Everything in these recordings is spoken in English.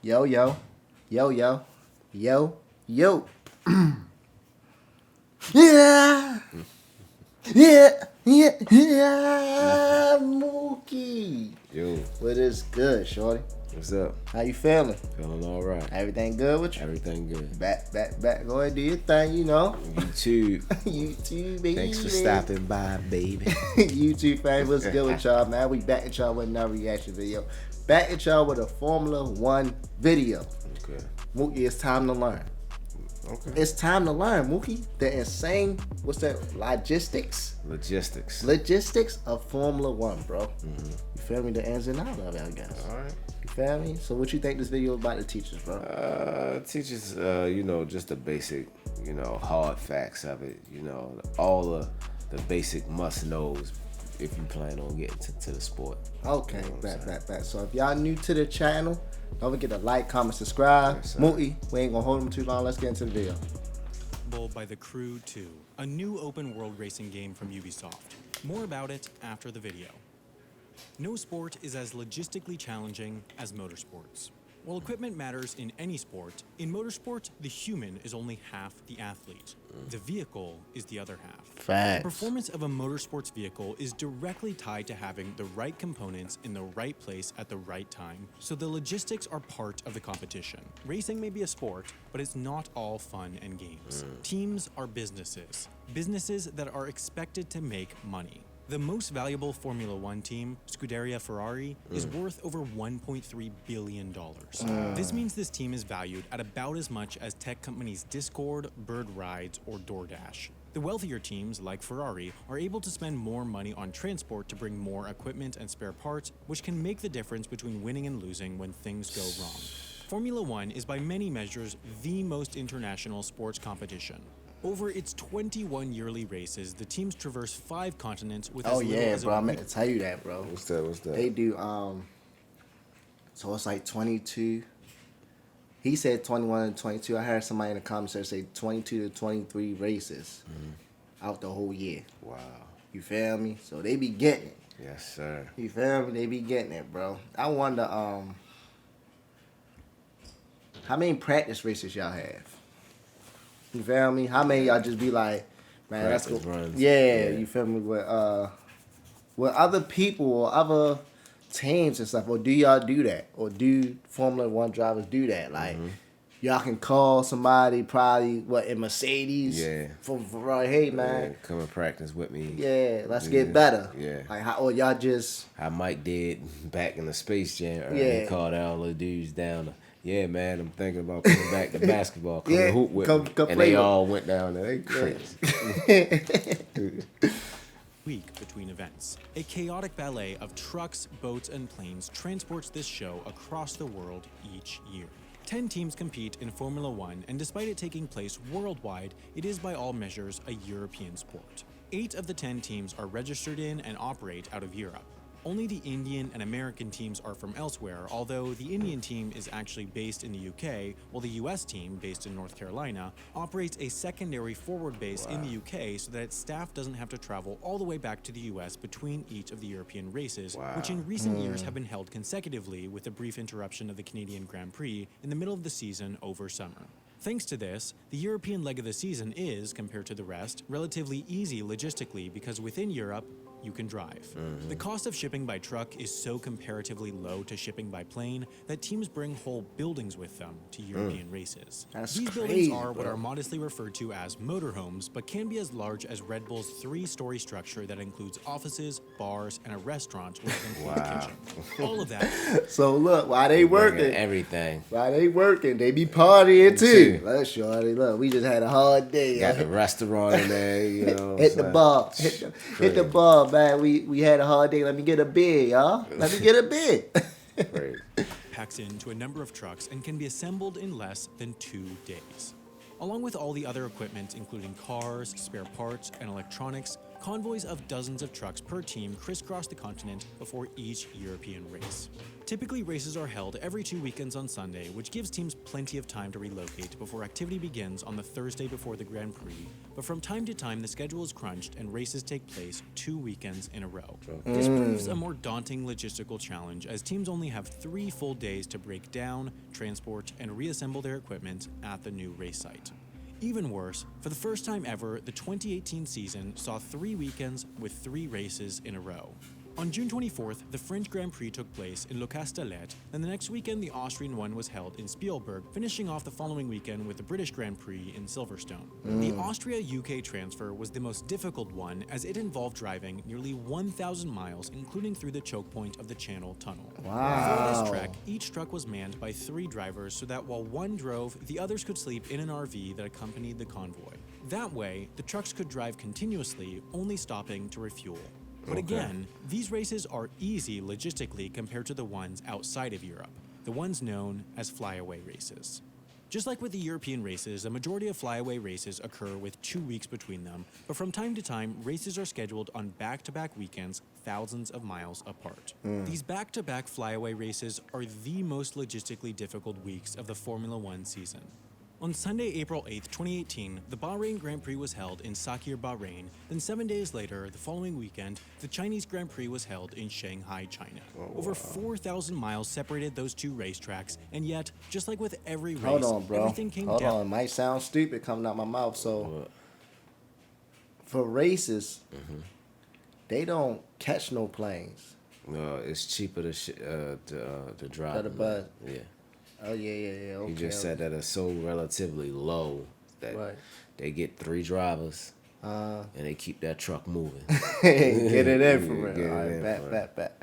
Yo, yo, yo, yo, yo, yo. Yeah, yeah, Mookie. Yo, What is good, shorty? what's up? How you feeling? Feeling all right. Everything good with you? Everything good. Back. Go ahead, do your thing, you know. YouTube. YouTube, baby. Thanks for stopping by, baby. YouTube fam, what's good with y'all, man? We back at y'all with another reaction video. Back at y'all with a Formula One video. Okay. Mookie, it's time to learn. Okay. It's time to learn, Mookie. The insane, what's that? Logistics of Formula One, bro. Mm-hmm. You feel me? The ins and outs of it, I guess. All right. You feel me? So what you think this video is about to teach us, bro? Teaches, just the basic, hard facts of it. All the basic must-knows if you plan on getting to the sport. Okay, back. So if y'all new to the channel, don't forget to like, comment, subscribe. Yes, Mookie, we ain't gonna hold them too long. Let's get into the video. By The Crew 2, a new open-world racing game from Ubisoft. More about it after the video. No sport is as logistically challenging as motorsports. While equipment matters in any sport, in motorsport, the human is only half the athlete. The vehicle is the other half. Facts. The performance of a motorsports vehicle is directly tied to having the right components in the right place at the right time, so the logistics are part of the competition. Racing may be a sport, but it's not all fun and games. Teams are businesses that are expected to make money. The most valuable Formula One team, Scuderia Ferrari, is worth over $1.3 billion. This means this team is valued at about as much as tech companies Discord, Bird Rides, or DoorDash. The wealthier teams, like Ferrari, are able to spend more money on transport to bring more equipment and spare parts, which can make the difference between winning and losing when things go wrong. Formula One is by many measures the most international sports competition. Over its 21 yearly races, the teams traverse 5 continents with as little as bro. I a meant week. to tell you that, bro. What's that? They do so it's like 22. He said 21 and 22. I heard somebody in the comments there say 22 to 23 races out the whole year. Wow. You feel me? So they be getting it. Yes, sir. You feel me? They be getting it, bro. I wonder how many practice races y'all have? You feel me? How many y'all just be like, man, Practice that's cool. runs. Yeah, Yeah. you feel me? With other people or other teams and stuff, or do y'all do that? Or do Formula One drivers do that? Like, y'all can call somebody probably, in Mercedes? Yeah. For right, hey, Yeah, man. come and practice with me. Yeah, let's Yeah. get better. Yeah. Like, how, or y'all just... How Mike did back in the Space Jam. He Yeah. called all the dudes down to, yeah, man, I'm thinking about coming back to basketball. Come Yeah, and hoop with come me. play And they with all went down there. They crazy. Week between events. A chaotic ballet of trucks, boats, and planes transports this show across the world each year. 10 teams compete in Formula One, and despite it taking place worldwide, it is by all measures a European sport. 8 of the 10 teams are registered in and operate out of Europe. Only the Indian and American teams are from elsewhere, although the Indian team is actually based in the UK, while the US team, based in North Carolina, operates a secondary forward base in the UK so that its staff doesn't have to travel all the way back to the US between each of the European races, which in recent years have been held consecutively with a brief interruption of the Canadian Grand Prix in the middle of the season over summer. Thanks to this, the European leg of the season is, compared to the rest, relatively easy logistically because within Europe, you can drive. The cost of shipping by truck is so comparatively low to shipping by plane that teams bring whole buildings with them to European races. That's These buildings crazy, are what bro. are modestly referred to as motorhomes, but can be as large as Red Bull's 3-story structure that includes offices, bars, and a restaurant with an included kitchen. All of that. So look, while they working, Everything. they be partying too. Let's shorty, look, we just had a hard day. Got the restaurant in there, Hit the bar. Hit the bar, man. We had a hard day. Let me get a beer, y'all. Let me get a beer. Great. Packs into a number of trucks and can be assembled in less than 2 days. Along with all the other equipment, including cars, spare parts, and electronics, convoys of dozens of trucks per team crisscross the continent before each European race. Typically, races are held every 2 weekends on Sunday, which gives teams plenty of time to relocate before activity begins on the Thursday before the Grand Prix, but from time to time the schedule is crunched and races take place 2 weekends in a row. This proves a more daunting logistical challenge, as teams only have 3 full days to break down, transport, and reassemble their equipment at the new race site. Even worse, for the first time ever, the 2018 season saw 3 weekends with 3 races in a row. On June 24th, the French Grand Prix took place in Le Castellet, and the next weekend the Austrian one was held in Spielberg, finishing off the following weekend with the British Grand Prix in Silverstone. The Austria-UK transfer was the most difficult one, as it involved driving nearly 1,000 miles, including through the choke point of the Channel Tunnel. For this trek, each truck was manned by 3 drivers so that while one drove, the others could sleep in an RV that accompanied the convoy. That way, the trucks could drive continuously, only stopping to refuel. But again, these races are easy logistically compared to the ones outside of Europe, the ones known as flyaway races. Just like with the European races, a majority of flyaway races occur with 2 weeks between them, but from time to time, races are scheduled on back-to-back weekends thousands of miles apart. These back-to-back flyaway races are the most logistically difficult weeks of the Formula One season. On Sunday, April 8, 2018, the Bahrain Grand Prix was held in Sakir, Bahrain. Then 7 days later, the following weekend, the Chinese Grand Prix was held in Shanghai, China. Over 4,000 miles separated those 2 racetracks, and yet, just like with every race, Hold on, bro. everything came Hold down. on. It might sound stupid coming out my mouth. So, for races, they don't catch no planes. No, it's cheaper to drive. Got a bus. Yeah. Oh, yeah. Okay. You just said that it's so relatively low that they get 3 drivers and they keep that truck moving. Get it in for real. Get it All in right, for bet.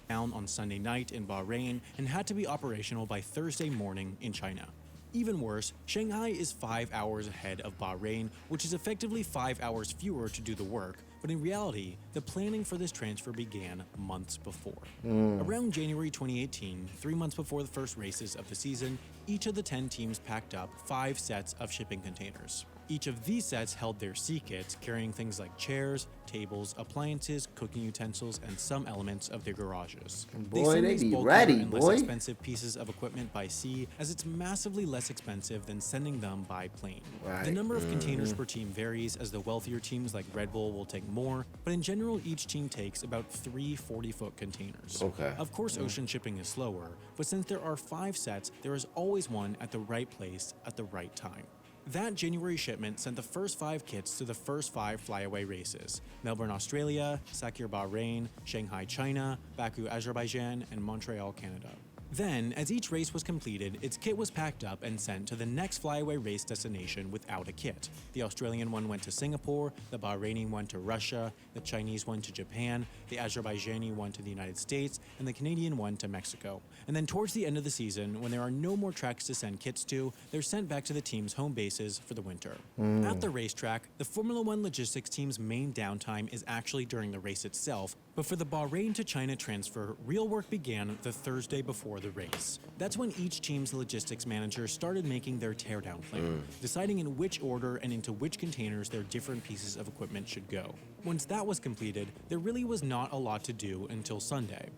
Down on Sunday night in Bahrain and had to be operational by Thursday morning in China. Even worse, Shanghai is 5 hours ahead of Bahrain, which is effectively 5 hours fewer to do the work, but in reality, the planning for this transfer began months before. Around January 2018, 3 months before the first races of the season, each of the 10 teams packed up 5 sets of shipping containers. Each of these sets held their sea kits, carrying things like chairs, tables, appliances, cooking utensils, and some elements of their garages. Boy, send they these be bulkier ready, and less boy. expensive pieces of equipment by sea, as it's massively less expensive than sending them by plane. Right. The number of containers per team varies, as the wealthier teams like Red Bull will take more, but in general, each team takes about 3 40-foot containers. Okay. Of course, ocean shipping is slower, but since there are 5 sets, there is always one at the right place at the right time. That January shipment sent the first 5 kits to the first 5 flyaway races: Melbourne, Australia, Sakir, Bahrain, Shanghai, China, Baku, Azerbaijan, and Montreal, Canada. Then, as each race was completed, its kit was packed up and sent to the next flyaway race destination without a kit. The Australian one went to Singapore, the Bahraini one to Russia, the Chinese one to Japan, the Azerbaijani one to the United States, and the Canadian one to Mexico. And then towards the end of the season, when there are no more tracks to send kits to, they're sent back to the team's home bases for the winter. At the racetrack, the Formula One logistics team's main downtime is actually during the race itself, but for the Bahrain to China transfer, real work began the Thursday before the race. That's when each team's logistics manager started making their teardown plan, deciding in which order and into which containers their different pieces of equipment should go. Once that was completed, there really was not a lot to do until Sunday.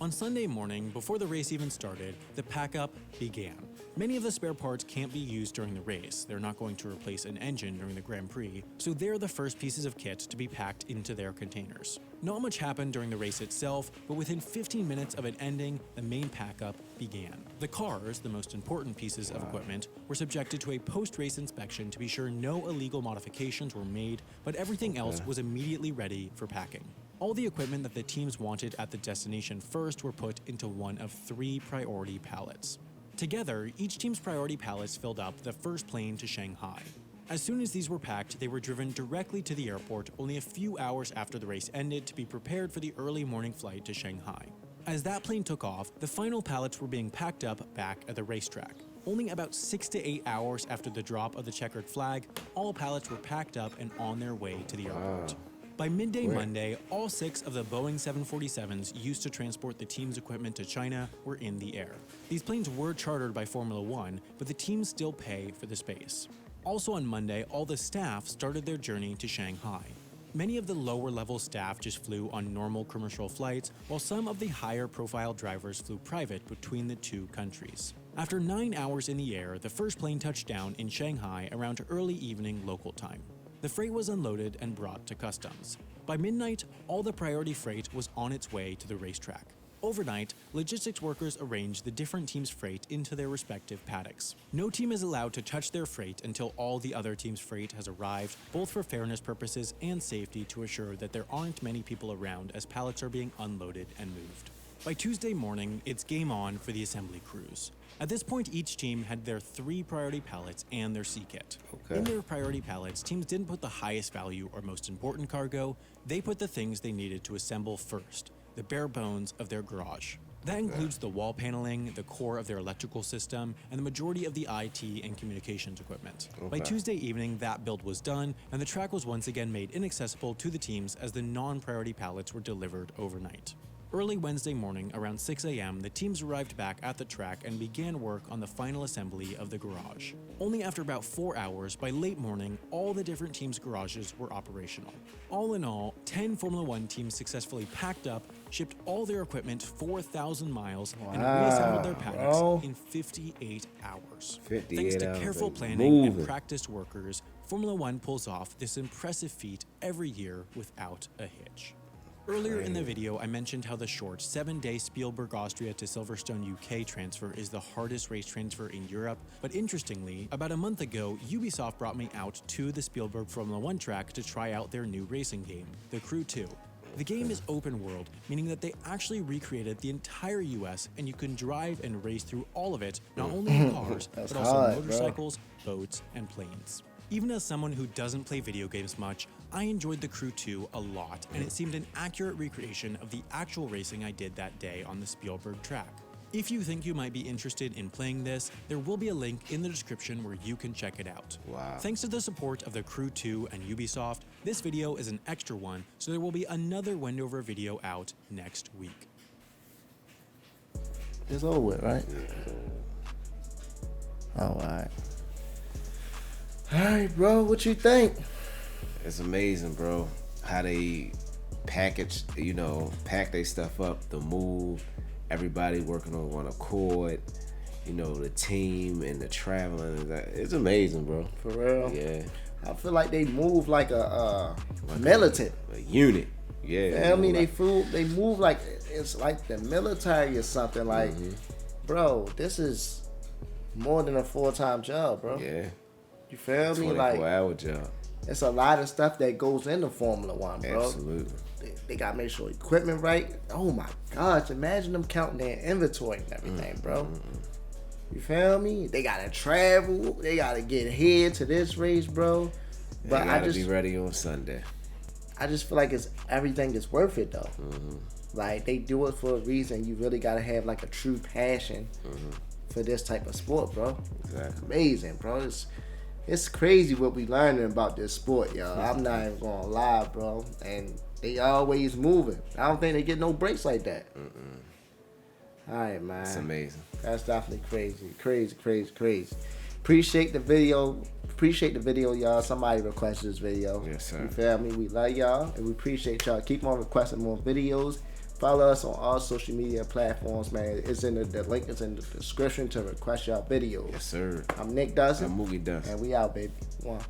On Sunday morning, before the race even started, the pack-up began. Many of the spare parts can't be used during the race. They're not going to replace an engine during the Grand Prix, so they're the first pieces of kit to be packed into their containers. Not much happened during the race itself, but within 15 minutes of it ending, the main pack-up began. The cars, the most important pieces of equipment, were subjected to a post-race inspection to be sure no illegal modifications were made, but everything else was immediately ready for packing. All the equipment that the teams wanted at the destination first were put into one of 3 priority pallets. Together, each team's priority pallets filled up the first plane to Shanghai. As soon as these were packed, they were driven directly to the airport only a few hours after the race ended to be prepared for the early morning flight to Shanghai. As that plane took off, the final pallets were being packed up back at the racetrack. Only about 6 to 8 hours after the drop of the checkered flag, all pallets were packed up and on their way to the airport. By midday Monday, all 6 of the Boeing 747s used to transport the team's equipment to China were in the air. These planes were chartered by Formula One, but the teams still pay for the space. Also on Monday, all the staff started their journey to Shanghai. Many of the lower-level staff just flew on normal commercial flights, while some of the higher-profile drivers flew private between the two countries. After 9 hours in the air, the first plane touched down in Shanghai around early evening local time. The freight was unloaded and brought to customs. By midnight, all the priority freight was on its way to the racetrack. Overnight, logistics workers arranged the different teams' freight into their respective paddocks. No team is allowed to touch their freight until all the other teams' freight has arrived, both for fairness purposes and safety to assure that there aren't many people around as pallets are being unloaded and moved. By Tuesday morning, it's game on for the assembly crews. At this point, each team had their 3 priority pallets and their C-kit. In their priority pallets, teams didn't put the highest value or most important cargo, they put the things they needed to assemble first, the bare bones of their garage. That includes the wall paneling, the core of their electrical system, and the majority of the IT and communications equipment. By Tuesday evening, that build was done, and the track was once again made inaccessible to the teams as the non-priority pallets were delivered overnight. Early Wednesday morning, around 6 a.m., the teams arrived back at the track and began work on the final assembly of the garage. Only after about 4 hours, by late morning, all the different teams' garages were operational. All in all, 10 Formula One teams successfully packed up, shipped all their equipment 4,000 miles, and reassembled their paddocks in 58 hours. 58 Thanks to hours, careful like planning and moving. practiced workers, Formula One pulls off this impressive feat every year without a hitch. Earlier in the video, I mentioned how the short 7-day Spielberg, Austria to Silverstone, UK transfer is the hardest race transfer in Europe, but interestingly, about a month ago, Ubisoft brought me out to the Spielberg Formula 1 track to try out their new racing game, The Crew 2. The game is open world, meaning that they actually recreated the entire US and you can drive and race through all of it, not only in cars, but also hard, bro. motorcycles, boats, and planes. Even as someone who doesn't play video games much, I enjoyed The Crew 2 a lot, and it seemed an accurate recreation of the actual racing I did that day on the Spielberg track. If you think you might be interested in playing this, there will be a link in the description where you can check it out. Wow. Thanks to the support of The Crew 2 and Ubisoft, this video is an extra one, so there will be another Wendover video out next week. It's over with, right? Alright. Alright, bro, what you think? It's amazing, bro, how they package, pack their stuff up, the move, everybody working on one accord, the team and the traveling. It's amazing, bro. For real? Yeah. I feel like they move like a militant. A unit. Yeah. You know what I mean? They move like it's like the military or something. Like, bro, this is more than a full-time job, bro. Yeah. You feel me? 24-hour job. It's a lot of stuff that goes into Formula One, bro. Absolutely. They gotta make sure equipment right. Oh my gosh, imagine them counting their inventory and everything, bro. You feel me? They gotta travel. They gotta get here to this race, bro. But I gotta be ready on Sunday. I just feel like everything is worth it though. Like they do it for a reason. You really gotta have like a true passion for this type of sport, bro. Exactly. Amazing, bro. It's crazy what we learning about this sport, y'all. I'm not even gonna lie, bro. And they always moving. I don't think they get no breaks like that. All right, man. It's amazing. That's definitely crazy. Appreciate the video, y'all. Somebody requested this video. Yes, sir. You feel me? We love y'all, and we appreciate y'all. Keep on requesting more videos. Follow us on all social media platforms, man. It's in the link is in the description to request y'all videos. Yes, sir. I'm Nick DUNSON. I'm Moogie DUNSON. And we out, baby. One.